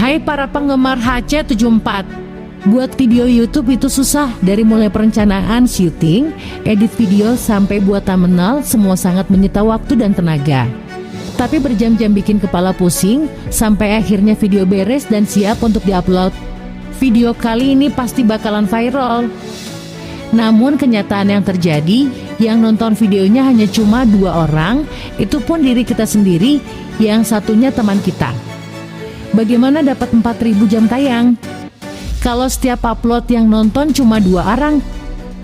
Hai para penggemar HC74, buat video YouTube itu susah. Dari mulai perencanaan, syuting, edit video, sampai buat thumbnail, semua sangat menyita waktu dan tenaga. Tapi berjam-jam bikin kepala pusing, sampai akhirnya video beres dan siap untuk diupload. Video kali ini pasti bakalan viral. Namun kenyataan yang terjadi, yang nonton videonya hanya cuma 2 orang, itu pun diri kita sendiri, yang satunya teman kita. Bagaimana dapat 4.000 jam tayang kalau setiap upload yang nonton cuma 2 orang?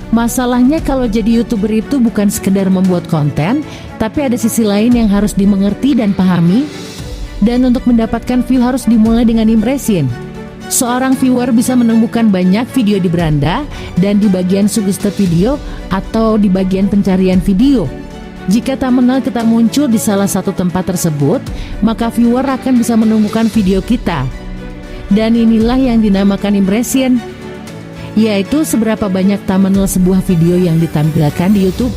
Masalahnya kalau jadi YouTuber itu bukan sekedar membuat konten, tapi ada sisi lain yang harus dimengerti dan pahami. Dan untuk mendapatkan view harus dimulai dengan impression. Seorang viewer bisa menemukan banyak video di beranda dan di bagian suggested video atau di bagian pencarian video. Jika thumbnail kita muncul di salah satu tempat tersebut, maka viewer akan bisa menemukan video kita. Dan inilah yang dinamakan impression, yaitu seberapa banyak thumbnail sebuah video yang ditampilkan di YouTube.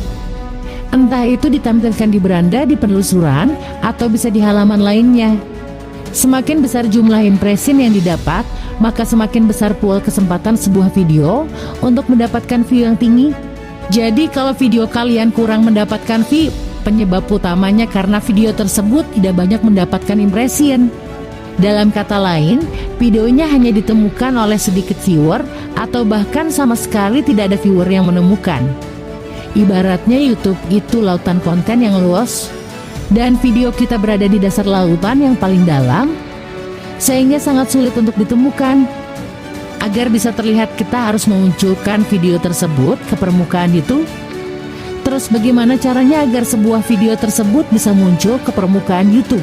Entah itu ditampilkan di beranda, di penelusuran, atau bisa di halaman lainnya. Semakin besar jumlah impression yang didapat, maka semakin besar peluang kesempatan sebuah video untuk mendapatkan view yang tinggi. Jadi kalau video kalian kurang mendapatkan view, penyebab utamanya karena video tersebut tidak banyak mendapatkan impression. Dalam kata lain, videonya hanya ditemukan oleh sedikit viewer atau bahkan sama sekali tidak ada viewer yang menemukan. Ibaratnya YouTube itu lautan konten yang luas, dan video kita berada di dasar lautan yang paling dalam, sehingga sangat sulit untuk ditemukan. Agar bisa terlihat, kita harus memunculkan video tersebut ke permukaan itu. Terus bagaimana caranya agar sebuah video tersebut bisa muncul ke permukaan YouTube?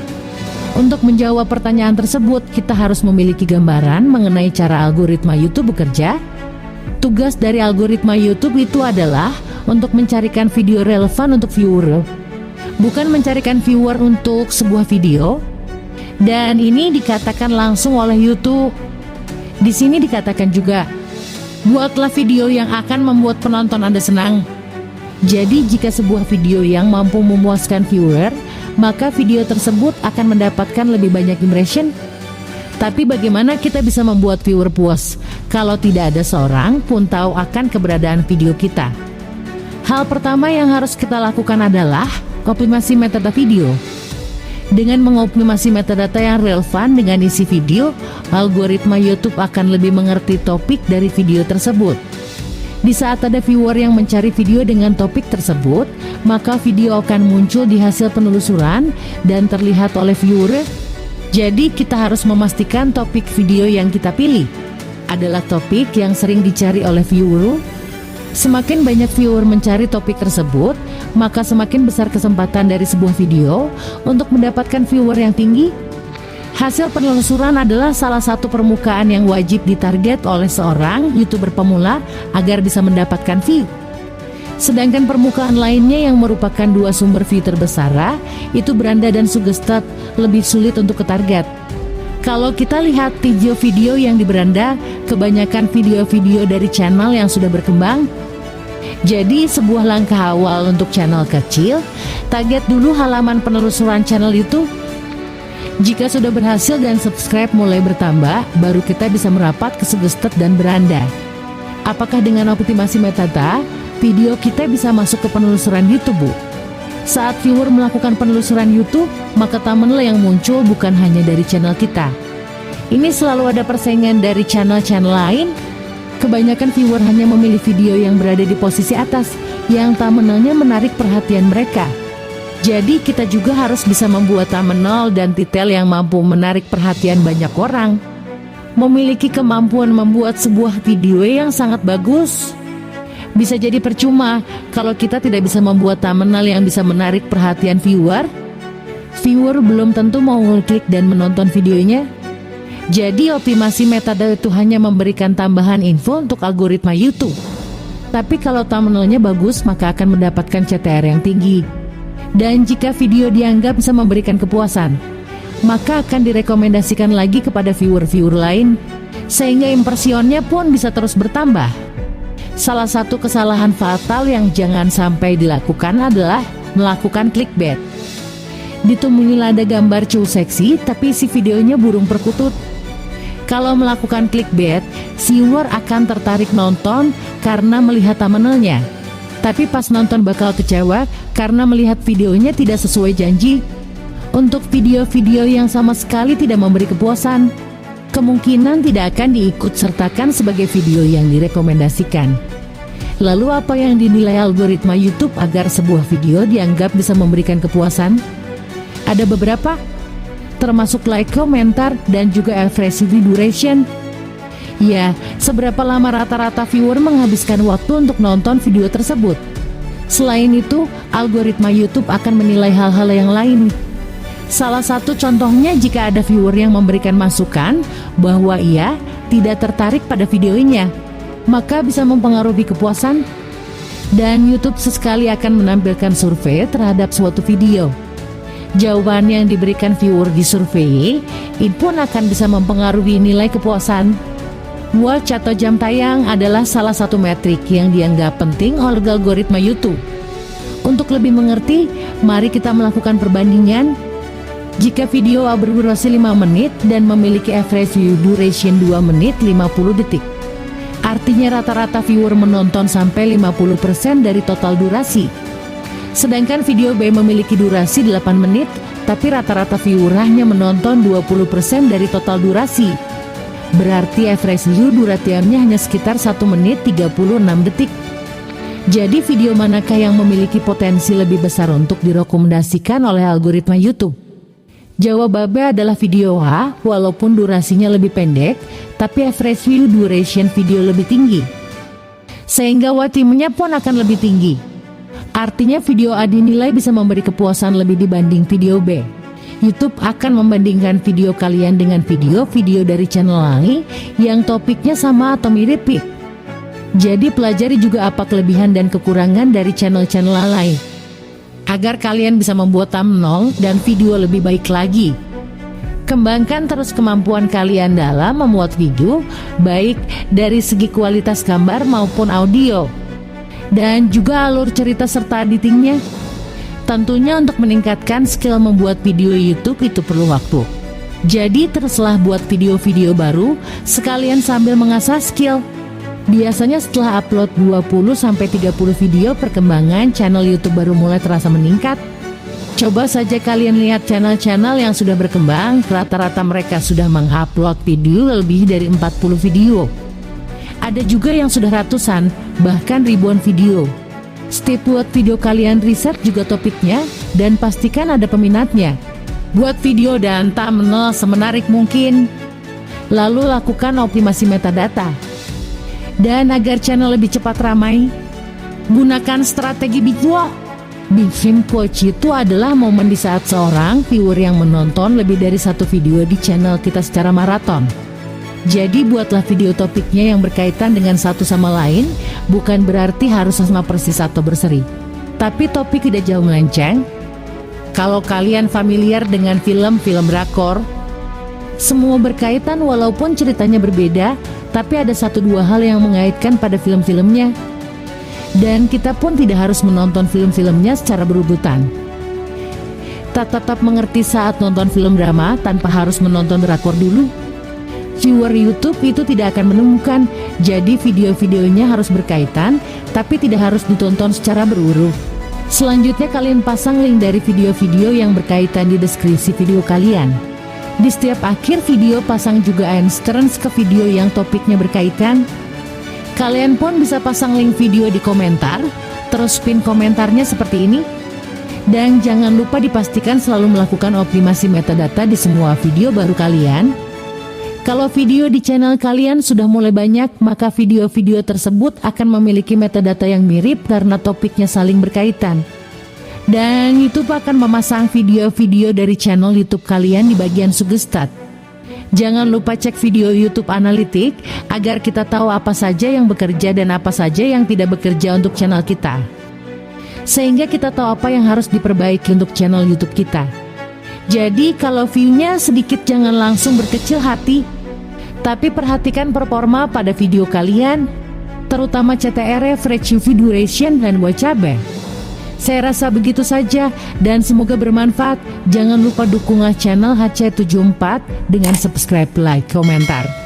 Untuk menjawab pertanyaan tersebut, kita harus memiliki gambaran mengenai cara algoritma YouTube bekerja. Tugas dari algoritma YouTube itu adalah untuk mencarikan video relevan untuk viewer, bukan mencarikan viewer untuk sebuah video. Dan ini dikatakan langsung oleh YouTube. Di sini dikatakan juga, buatlah video yang akan membuat penonton Anda senang. Jadi jika sebuah video yang mampu memuaskan viewer, maka video tersebut akan mendapatkan lebih banyak impression. Tapi bagaimana kita bisa membuat viewer puas kalau tidak ada seorang pun tahu akan keberadaan video kita? Hal pertama yang harus kita lakukan adalah optimasi metadata video. Dengan mengoptimasi metadata yang relevan dengan isi video, algoritma YouTube akan lebih mengerti topik dari video tersebut. Di saat ada viewer yang mencari video dengan topik tersebut, maka video akan muncul di hasil penelusuran dan terlihat oleh viewer. Jadi kita harus memastikan topik video yang kita pilih adalah topik yang sering dicari oleh viewer. Semakin banyak viewer mencari topik tersebut, maka semakin besar kesempatan dari sebuah video untuk mendapatkan viewer yang tinggi. Hasil penelusuran adalah salah satu permukaan yang wajib ditarget oleh seorang YouTuber pemula agar bisa mendapatkan view. Sedangkan permukaan lainnya yang merupakan 2 sumber view terbesar, itu beranda dan suggested, lebih sulit untuk ketarget. Kalau kita lihat video-video yang di beranda, kebanyakan video-video dari channel yang sudah berkembang. Jadi sebuah langkah awal untuk channel kecil, target dulu halaman penelusuran channel YouTube. Jika sudah berhasil dan subscribe mulai bertambah, baru kita bisa merapat ke suggested dan beranda. Apakah dengan optimasi metadata, video kita bisa masuk ke penelusuran YouTube, Bu? Saat viewer melakukan penelusuran YouTube, maka thumbnail yang muncul bukan hanya dari channel kita. Ini selalu ada persaingan dari channel-channel lain. Kebanyakan viewer hanya memilih video yang berada di posisi atas, yang thumbnailnya menarik perhatian mereka. Jadi kita juga harus bisa membuat thumbnail dan titel yang mampu menarik perhatian banyak orang. Memiliki kemampuan membuat sebuah video yang sangat bagus bisa jadi percuma kalau kita tidak bisa membuat thumbnail yang bisa menarik perhatian viewer. Viewer belum tentu mau klik dan menonton videonya. Jadi optimasi metadata itu hanya memberikan tambahan info untuk algoritma YouTube. Tapi kalau thumbnailnya bagus, maka akan mendapatkan CTR yang tinggi. Dan jika video dianggap bisa memberikan kepuasan, maka akan direkomendasikan lagi kepada viewer-viewer lain, sehingga impresionnya pun bisa terus bertambah. Salah satu kesalahan fatal yang jangan sampai dilakukan adalah melakukan clickbait. Ditumbuhi ada gambar cowok seksi, tapi isi videonya burung perkutut. Kalau melakukan clickbait, viewer akan tertarik nonton karena melihat thumbnailnya. Tapi pas nonton bakal kecewa karena melihat videonya tidak sesuai janji. Untuk video-video yang sama sekali tidak memberi kepuasan, kemungkinan tidak akan diikut sertakan sebagai video yang direkomendasikan. Lalu apa yang dinilai algoritma YouTube agar sebuah video dianggap bisa memberikan kepuasan? Ada beberapa, termasuk like, komentar, dan juga average view duration. Ya, seberapa lama rata-rata viewer menghabiskan waktu untuk nonton video tersebut. Selain itu, algoritma YouTube akan menilai hal-hal yang lain. Salah satu contohnya jika ada viewer yang memberikan masukan bahwa ia tidak tertarik pada videonya, maka bisa mempengaruhi kepuasan. Dan YouTube sesekali akan menampilkan survei terhadap suatu video. Jawaban yang diberikan viewer di survei ini pun akan bisa mempengaruhi nilai kepuasan. Watch atau jam tayang adalah salah satu metrik yang dianggap penting oleh algoritma YouTube. Untuk lebih mengerti, mari kita melakukan perbandingan. Jika video berdurasi 5 menit dan memiliki average view duration 2 menit 50 detik, artinya rata-rata viewer menonton sampai 50% dari total durasi. Sedangkan video B memiliki durasi 8 menit, tapi rata-rata viewer hanya menonton 20% dari total durasi. Berarti average view durasinya hanya sekitar 1 menit 36 detik. Jadi video manakah yang memiliki potensi lebih besar untuk direkomendasikan oleh algoritma YouTube? Jawabannya adalah video A, walaupun durasinya lebih pendek, tapi average view duration video lebih tinggi. Sehingga watch-nya pun akan lebih tinggi. Artinya video A dinilai bisa memberi kepuasan lebih dibanding video B. YouTube akan membandingkan video kalian dengan video-video dari channel lain yang topiknya sama atau mirip. Jadi pelajari juga apa kelebihan dan kekurangan dari channel-channel lain, agar kalian bisa membuat thumbnail dan video lebih baik lagi. Kembangkan terus kemampuan kalian dalam membuat video, baik dari segi kualitas gambar maupun audio, dan juga alur cerita serta editingnya. Tentunya untuk meningkatkan skill membuat video YouTube itu perlu waktu. Jadi teruslah buat video-video baru sekalian sambil mengasah skill. Biasanya setelah upload 20-30 video, perkembangan channel YouTube baru mulai terasa meningkat. Coba saja kalian lihat channel-channel yang sudah berkembang, rata-rata mereka sudah mengupload video lebih dari 40 video. Ada juga yang sudah ratusan, bahkan ribuan video. Step buat video kalian riset juga topiknya dan pastikan ada peminatnya. Buat video dan thumbnail semenarik mungkin. Lalu lakukan optimasi metadata. Dan agar channel lebih cepat ramai, gunakan strategi Big Watch. Bikin watch itu adalah momen di saat seorang viewer yang menonton lebih dari satu video di channel kita secara maraton. Jadi buatlah video topiknya yang berkaitan dengan satu sama lain, bukan berarti harus sama persis atau berseri, tapi topik tidak jauh melenceng. Kalau kalian familiar dengan film-film drakor, semua berkaitan walaupun ceritanya berbeda, tapi ada 1-2 hal yang mengaitkan pada film-filmnya. Dan kita pun tidak harus menonton film-filmnya secara berurutan. Tetap mengerti saat nonton film drama tanpa harus menonton drakor dulu. Viewer YouTube itu tidak akan menemukan, jadi video-videonya harus berkaitan, tapi tidak harus ditonton secara berurut. Selanjutnya kalian pasang link dari video-video yang berkaitan di deskripsi video kalian. Di setiap akhir video pasang juga instructions ke video yang topiknya berkaitan. Kalian pun bisa pasang link video di komentar, terus pin komentarnya seperti ini. Dan jangan lupa dipastikan selalu melakukan optimasi metadata di semua video baru kalian. Kalau video di channel kalian sudah mulai banyak, maka video-video tersebut akan memiliki metadata yang mirip karena topiknya saling berkaitan. Dan YouTube akan memasang video-video dari channel YouTube kalian di bagian suggested. Jangan lupa cek video YouTube Analytics agar kita tahu apa saja yang bekerja dan apa saja yang tidak bekerja untuk channel kita. Sehingga kita tahu apa yang harus diperbaiki untuk channel YouTube kita. Jadi kalau view-nya sedikit jangan langsung berkecil hati, tapi perhatikan performa pada video kalian, terutama CTR, average view duration, dan watch time. Saya rasa begitu saja dan semoga bermanfaat. Jangan lupa dukung channel HC74 dengan subscribe, like, komentar.